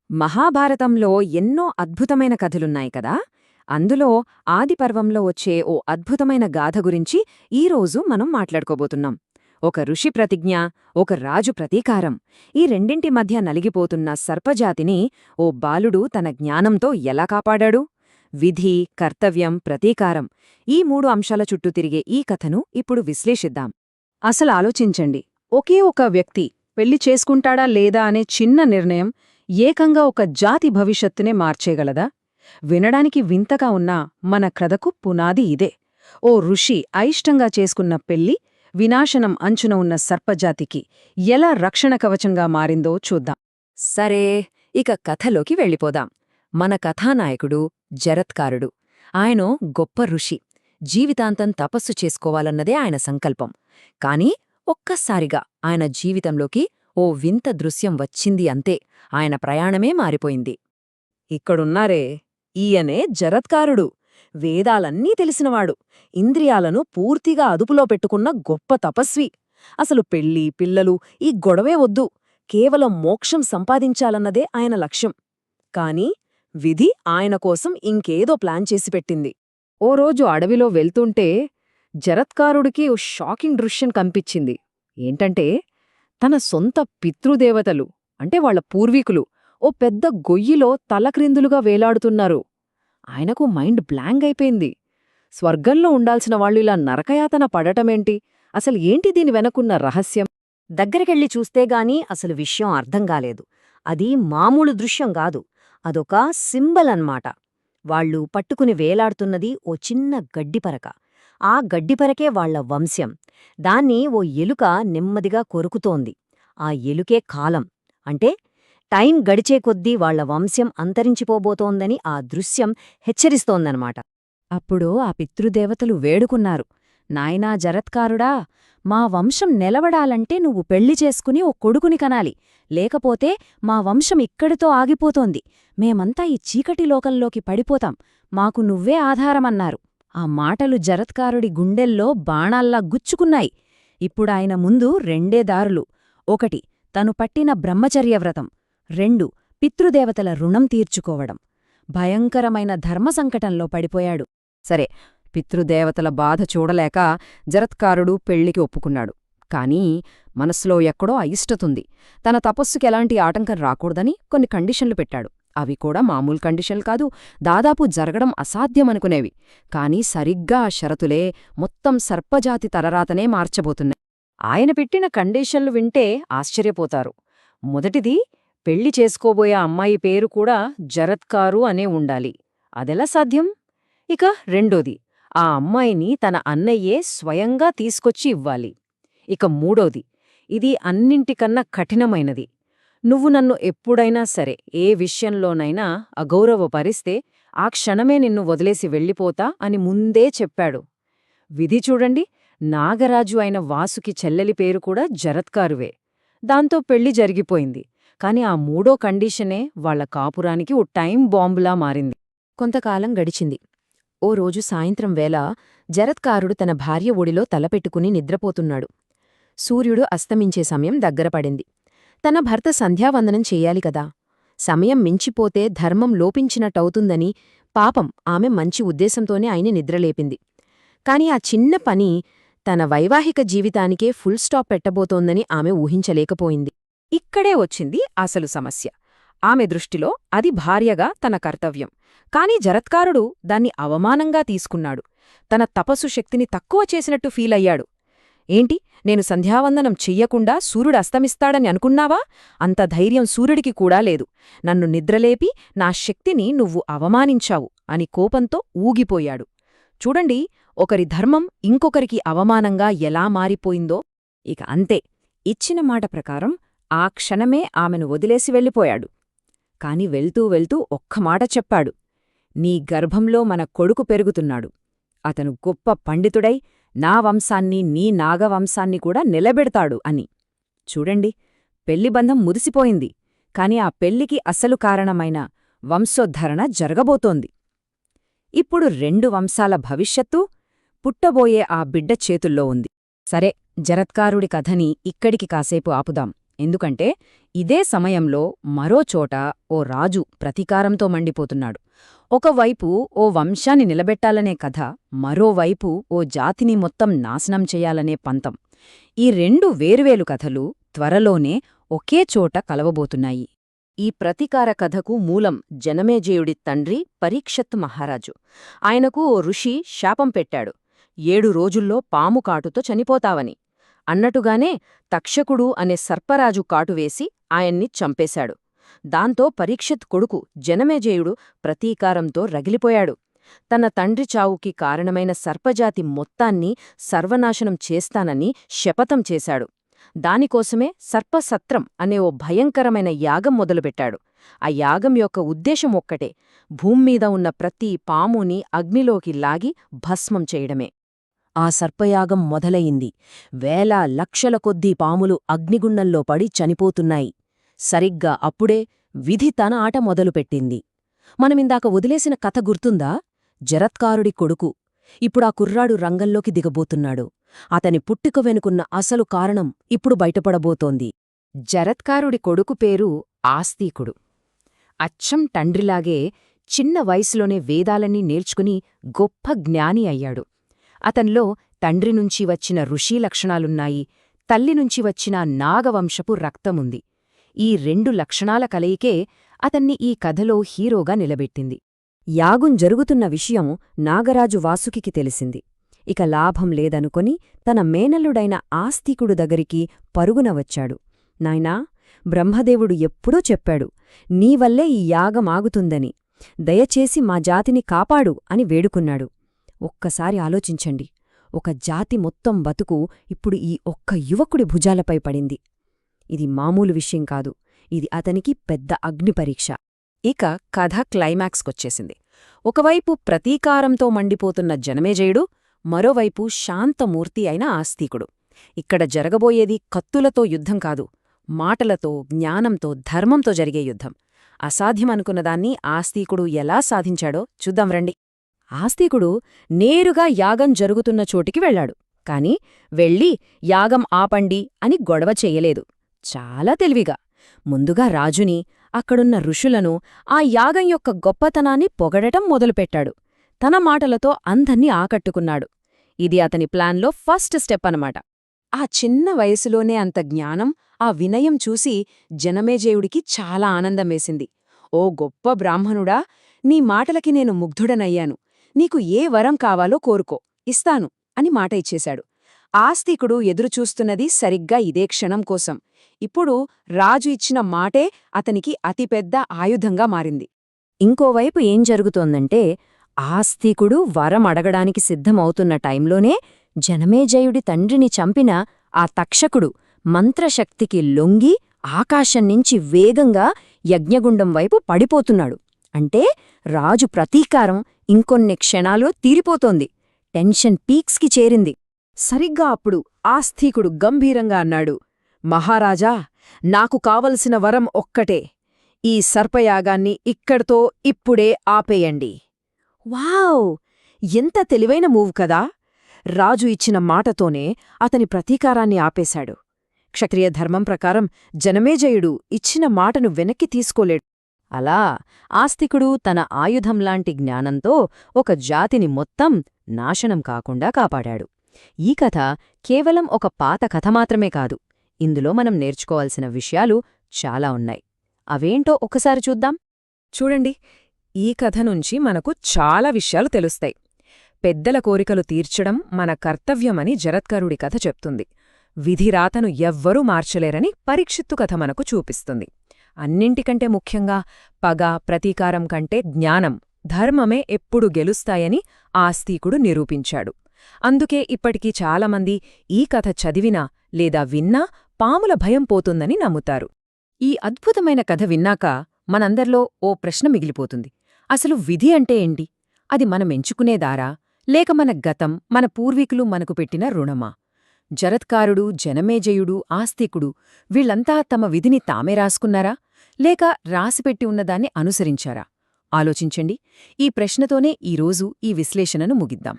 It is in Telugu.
మహాభారతంలో ఎన్నో అద్భుతమైన కథలున్నాయి కదా. అందులో ఆదిపర్వంలో వచ్చే ఓ అద్భుతమైన గాథ గురించి ఈరోజు మనం మాట్లాడుకోబోతున్నాం. ఒక ఋషి ప్రతిజ్ఞ, ఒక రాజు ప్రతీకారం, ఈ రెండింటి మధ్య నలిగిపోతున్న సర్పజాతిని ఓ బాలుడు తన జ్ఞానంతో ఎలా కాపాడాడు? విధి, కర్తవ్యం, ప్రతీకారం, ఈ మూడు అంశాల చుట్టూ తిరిగే ఈ కథను ఇప్పుడు విశ్లేషిద్దాం. అసలు ఆలోచించండి, ఒకే ఒక వ్యక్తి పెళ్లి చేసుకుంటాడా లేదా అనే చిన్న నిర్ణయం ఏకంగా ఒక జాతి భవిష్యత్తునే మార్చేయగలదా? వినడానికి వింతగా ఉన్నా మన కథకు పునాది ఇదే. ఓ ఋషి అయిష్టంగా చేసుకున్న పెళ్లి వినాశనం అంచున ఉన్న సర్పజాతికి ఎలా రక్షణ కవచంగా మారిందో చూద్దాం. సరే, ఇక కథలోకి వెళ్ళిపోదాం. మన కథానాయకుడు జరత్కారుడు. ఆయనో గొప్ప ఋషి. జీవితాంతం తపస్సు చేసుకోవాలన్నదే ఆయన సంకల్పం. కాని ఒక్కసారిగా ఆయన జీవితంలోకి ఓ వింత దృశ్యం వచ్చింది. అంతే, ఆయన ప్రయాణమే మారిపోయింది. ఇక్కడున్నారే, ఈయనే జరత్కారుడు. వేదాలన్నీ తెలిసినవాడు, ఇంద్రియాలను పూర్తిగా అదుపులో పెట్టుకున్న గొప్ప తపస్వి. అసలు పెళ్ళి, పిల్లలు, ఈ గొడవే వద్దు, కేవలం మోక్షం సంపాదించాలన్నదే ఆయన లక్ష్యం. కాని విధి ఆయన కోసం ఇంకేదో ప్లాన్ చేసి పెట్టింది. ఓ రోజు అడవిలో వెళ్తుంటే జరత్కారుడికి ఓ షాకింగ్ దృశ్యం కనిపించింది. ఏంటంటే, తన సొంత పితృదేవతలు అంటే వాళ్ల పూర్వీకులు ఓ పెద్ద గొయ్యిలో తలక్రిందులుగా వేలాడుతున్నారు. ఆయనకు మైండ్ బ్లాంక్ అయిపోయింది. స్వర్గంలో ఉండాల్సిన వాళ్ళు ఇలా నరకయాతన పడటమేంటి? అసలు ఏంటి దీని వెనకున్న రహస్యం? దగ్గరికెళ్ళి చూస్తేగాని అసలు విషయం అర్థం కాలేదు. అది మామూలు దృశ్యం కాదు, అదొక సింబల్ అన్నమాట. వాళ్లు పట్టుకుని వేలాడుతున్నది ఓ చిన్న గడ్డిపరక. ఆ గడ్డిపరకే వాళ్ల వంశ్యం. దాన్ని ఓ ఎలుక నెమ్మదిగా కొరుకుతోంది. ఆ ఎలుకే కాలం. అంటే టైం గడిచే కొద్దీ వాళ్ల వంశ్యం అంతరించిపోబోతోందని ఆ దృశ్యం హెచ్చరిస్తోందనమాట. అప్పుడు ఆ పితృదేవతలు వేడుకున్నారు. నాయనా జరత్కారుడా, మా వంశం నిలబడాలంటే నువ్వు పెళ్లి చేసుకుని ఓ కొడుకుని కనాలి. లేకపోతే మా వంశం ఇక్కడితో ఆగిపోతోంది. మేమంతా ఈ చీకటి లోకంలోకి పడిపోతాం. మాకు నువ్వే ఆధారమన్నారు. ఆ మాటలు జరత్కారుడి గుండెల్లో బాణాల్లా గుచ్చుకున్నాయి. ఇప్పుడాయన ముందు రెండే దారులు. ఒకటి, తను పట్టిన బ్రహ్మచర్యవ్రతం. 2, పితృదేవతల రుణం తీర్చుకోవడం. భయంకరమైన ధర్మసంకటంలో పడిపోయాడు. సరే, పితృదేవతల బాధ చూడలేక జరత్కారుడు పెళ్లికి ఒప్పుకున్నాడు. కానీ మనసులో ఎక్కడో అయిష్టతుంది. తన తపస్సుకెలాంటి ఆటంకం రాకూడదని కొన్ని కండిషన్లు పెట్టాడు. అవి కూడా మామూలు కండిషన్లు కాదు, దాదాపు జరగడం అసాధ్యమనుకునేవి. కాని సరిగ్గా ఆ షరతులే మొత్తం సర్పజాతి తలరాతనే మార్చబోతున్నాయి. ఆయన పెట్టిన కండిషన్లు వింటే ఆశ్చర్యపోతారు. మొదటిది, పెళ్లి చేసుకోబోయే అమ్మాయి పేరు కూడా జరత్కారు అనే ఉండాలి. అదెలా సాధ్యం? ఇక రెండోది, ఆ అమ్మాయిని తన అన్నయ్యే స్వయంగా తీసుకొచ్చి ఇవ్వాలి. ఇక మూడోది, ఇది అన్నింటికన్నా కఠినమైనది, నువ్వు నన్ను ఎప్పుడైనా సరే ఏ విషయంలోనైనా అగౌరవపరిస్తే ఆ క్షణమే నిన్ను వదిలేసి వెళ్ళిపోతా అని ముందే చెప్పాడు. విధి చూడండి, నాగరాజు అయిన వాసుకి చెల్లెలి పేరు కూడా జరత్కారువే. దాంతో పెళ్లి జరిగిపోయింది. కాని ఆ మూడో కండిషనే వాళ్ల కాపురానికి ఓ టైం బాంబులా మారింది. కొంతకాలం గడిచింది. ఓ రోజు సాయంత్రం వేళ జరత్కారుడు తన భార్య ఒడిలో తలపెట్టుకుని నిద్రపోతున్నాడు. సూర్యుడు అస్తమించే సమయం దగ్గరపడింది. తన భర్త సంధ్యావందనం చెయ్యాలి కదా. సమయం మించిపోతే ధర్మం లోపించినట్టవుతుందని పాపం ఆమె మంచి ఉద్దేశంతోనే ఆయన్ని నిద్రలేపింది. కాని ఆ చిన్న పని తన వైవాహిక జీవితానికే ఫుల్ స్టాప్ పెట్టబోతోందని ఆమె ఊహించలేకపోయింది. ఇక్కడే వచ్చింది అసలు సమస్య. ఆమె దృష్టిలో అది భార్యగా తన కర్తవ్యం. కాని జరత్కారుడు దాన్ని అవమానంగా తీసుకున్నాడు. తన తపస్సు శక్తిని తక్కువ చేసినట్టు ఫీలయ్యాడు. ఏంటి, నేను సంధ్యావందనం చెయ్యకుండా సూర్యుడు అస్తమిస్తాడని అనుకున్నావా? అంత ధైర్యం సూర్యుడికి కూడా లేదు. నన్ను నిద్రలేపి నా శక్తిని నువ్వు అవమానించావు అని కోపంతో ఊగిపోయాడు. చూడండి, ఒకరి ధర్మం ఇంకొకరికి అవమానంగా ఎలా మారిపోయిందో. ఇక అంతే, ఇచ్చిన మాట ప్రకారం ఆ క్షణమే ఆమెను వదిలేసి వెళ్ళిపోయాడు. కాని వెళ్తూ వెళ్తూ ఒక్క మాట చెప్పాడు. నీ గర్భంలో మన కొడుకు పెరుగుతున్నాడు. అతను గొప్ప పండితుడై నా వంశాన్ని, నీ నాగవంశాన్ని కూడా నిలబెడతాడు అని. చూడండి, పెళ్లిబంధం ముదిసిపోయింది. కాని ఆ పెళ్లికి అసలు కారణమైన వంశోద్ధరణ జరగబోతోంది. ఇప్పుడు 2 వంశాల భవిష్యత్తు పుట్టబోయే ఆ బిడ్డ చేతుల్లో ఉంది. సరే, జరత్కారుడి కథని ఇక్కడికి కాసేపు ఆపుదాం. ఎందుకంటే ఇదే సమయంలో మరో చోట ఓ రాజు ప్రతీకారంతో మండిపోతున్నాడు. ఒకవైపు ఓ వంశాన్ని నిలబెట్టాలనే కథ, మరోవైపు ఓ జాతిని మొత్తం నాశనం చెయ్యాలనే పంతం. ఈ రెండు వేర్వేరు కథలు త్వరలోనే ఒకే చోట కలవబోతున్నాయి. ఈ ప్రతీకార కథకు మూలం జనమేజయుడి తండ్రి పరీక్షత్ మహారాజు. ఆయనకు ఓ ఋషి శాపం పెట్టాడు, 7 రోజుల్లో పాము కాటుతో చనిపోతావని. అన్నట్టుగానే తక్షకుడు అనే సర్పరాజు కాటువేసి ఆయన్ని చంపేశాడు. దాంతో పరీక్షత్ కొడుకు జనమేజయుడు ప్రతీకారంతో రగిలిపోయాడు. తన తండ్రి చావుకి కారణమైన సర్పజాతి మొత్తాన్ని సర్వనాశనం చేస్తానని శపథం చేశాడు. దానికోసమే సర్పసత్రం అనే ఓ భయంకరమైన యాగం మొదలుపెట్టాడు. ఆ యాగం యొక్క ఉద్దేశం ఒక్కటే, భూమ్మీద ఉన్న ప్రతి పాముని అగ్నిలోకి లాగి భస్మం చేయడమే. ఆ సర్పయాగం మొదలయింది. వేల లక్షల కొద్దీ పాములు అగ్నిగుండంలో పడి చనిపోతున్నాయి. సరిగ్గా అప్పుడే విధి తన ఆట మొదలుపెట్టింది. మనమిందాక వదిలేసిన కథ గుర్తుందా? జరత్కారుడి కొడుకు. ఇప్పుడా కుర్రాడు రంగంలోకి దిగబోతున్నాడు. అతని పుట్టుక వెనుకున్న అసలు కారణం ఇప్పుడు బయటపడబోతోంది. జరత్కారుడి కొడుకు పేరు ఆస్తికుడు. అచ్చం తండ్రిలాగే చిన్న వయసులోనే వేదాలన్నీ నేర్చుకుని గొప్ప జ్ఞాని అయ్యాడు. అతన్లో తండ్రినుంచి వచ్చిన ఋషి లక్షణాలున్నాయి, తల్లినుంచి వచ్చిన నాగవంశపు రక్తముంది. ఈ 2 లక్షణాల కలయికే అతన్ని ఈ కథలో హీరోగా నిలబెట్టింది. యాగం జరుగుతున్న విషయం నాగరాజు వాసుకికి తెలిసింది. ఇక లాభం లేదనుకొని తన మేనల్లుడైన ఆస్తికుడు దగ్గరికి పరుగున వచ్చాడు. నాయనా, బ్రహ్మదేవుడు ఎప్పుడూ చెప్పాడు, నీవల్లే ఈ యాగమాగుతుందని. దయచేసి మా జాతిని కాపాడు అని వేడుకున్నాడు. ఒక్కసారి ఆలోచించండి, ఒక జాతి మొత్తం బతుకు ఇప్పుడు ఈ ఒక్క యువకుడి భుజాలపై పడింది. ఇది మామూలు విషయం కాదు, ఇది అతనికి పెద్ద అగ్నిపరీక్ష. ఇక కథ క్లైమాక్స్కొచ్చేసింది. ఒకవైపు ప్రతీకారంతో మండిపోతున్న జనమేజయుడు, మరోవైపు శాంతమూర్తి అయిన ఆస్తికుడు. ఇక్కడ జరగబోయేది కత్తులతో యుద్ధం కాదు, మాటలతో, జ్ఞానంతో, ధర్మంతో జరిగే యుద్ధం. అసాధ్యమనుకున్నదాన్ని ఆస్తికుడు ఎలా సాధించాడో చూద్దాం రండి. ఆస్తికుడు నేరుగా యాగం జరుగుతున్న చోటికి వెళ్లాడు. కాని వెళ్ళి యాగం ఆపండి అని గొడవ చెయ్యలేదు. చాలా తెలివిగా ముందుగా రాజుని, అక్కడున్న ఋషులను, ఆ యాగం యొక్క గొప్పతనాన్ని పొగడటం మొదలుపెట్టాడు. తన మాటలతో అందర్నీ ఆకట్టుకున్నాడు. ఇది అతని ప్లాన్లో ఫస్ట్ స్టెప్ అనమాట. ఆ చిన్న వయసులోనే అంత జ్ఞానం, ఆ వినయం చూసి జనమేజయుడికి చాలా ఆనందమేసింది. ఓ గొప్ప బ్రాహ్మణుడా, నీ మాటలకి నేను ముగ్ధుడనయ్యాను. నీకు ఏ వరం కావాలో కోరుకో, ఇస్తాను అని మాట ఇచ్చేశాడు. ఆస్తికుడు ఎదురుచూస్తున్నది సరిగ్గా ఇదే క్షణం కోసం. ఇప్పుడు రాజు ఇచ్చిన మాటే అతనికి అతిపెద్ద ఆయుధంగా మారింది. ఇంకోవైపు ఏం జరుగుతోందంటే, ఆస్తికుడు వరం అడగడానికి సిద్ధమవుతున్న టైంలోనే జనమేజయుడి తండ్రిని చంపిన ఆ తక్షకుడు మంత్రశక్తికి లొంగి ఆకాశంనుంచి వేగంగా యజ్ఞగుండం వైపు పడిపోతున్నాడు. అంటే రాజు ప్రతీకారం ఇంకొన్ని క్షణాల్లో తీరిపోతోంది. టెన్షన్ పీక్స్కి చేరింది. సరిగ్గా అప్పుడు ఆస్తికుడు గంభీరంగా అన్నాడు, మహారాజా, నాకు కావలసిన వరం ఒక్కటే. ఈ సర్పయాగాన్ని ఇక్కడితో ఇప్పుడే ఆపేయండి. వావ్! ఎంత తెలివైన మూవ్ కదా! రాజు ఇచ్చిన మాటతోనే అతని ప్రతీకారాన్ని ఆపేశాడు. క్షత్రియ ధర్మం ప్రకారం జనమేజయుడు ఇచ్చిన మాటను వెనక్కి తీసుకోలేడు. అలా ఆస్తికుడు తన ఆయుధంలాంటి జ్ఞానంతో ఒక జాతిని మొత్తం నాశనం కాకుండా కాపాడాడు. ఈ కథ కేవలం ఒక పాత కథ మాత్రమే కాదు. ఇందులో మనం నేర్చుకోవాల్సిన విషయాలు చాలా ఉన్నాయి. అవేంటో ఒకసారి చూద్దాం. చూడండి, ఈ కథ నుంచి మనకు చాలా విషయాలు తెలుస్తాయి. పెద్దల కోరికలు తీర్చడం మన కర్తవ్యమని జరత్కారుడి కథ చెప్తుంది. విధిరాతను ఎవ్వరూ మార్చలేరని పరీక్షిత్తు కథ మనకు చూపిస్తుంది. అన్నింటికంటే ముఖ్యంగా పగ, ప్రతీకారం కంటే జ్ఞానం, ధర్మమే ఎప్పుడు గెలుస్తాయని ఆస్తికుడు నిరూపించాడు. అందుకే ఇప్పటికీ చాలామంది ఈ కథ చదివినా లేదా విన్నా పాముల భయం పోతుందని నమ్ముతారు. ఈ అద్భుతమైన కథ విన్నాక మనందర్లో ఓ ప్రశ్న మిగిలిపోతుంది. అసలు విధి అంటే ఏంటి? అది మనమెంచుకునేదారా, లేక మన గతం, మన పూర్వీకులు మనకు పెట్టిన రుణమా? జరత్కారుడు, జనమేజయుడు, ఆస్తికుడు వీళ్లంతా తమ విధిని తామే రాసుకున్నారా, లేక రాసిపెట్టి ఉన్నదాన్ని అనుసరించారా? ఆలోచించండి. ఈ ప్రశ్నతోనే ఈరోజు ఈ విశ్లేషణను ముగిద్దాం.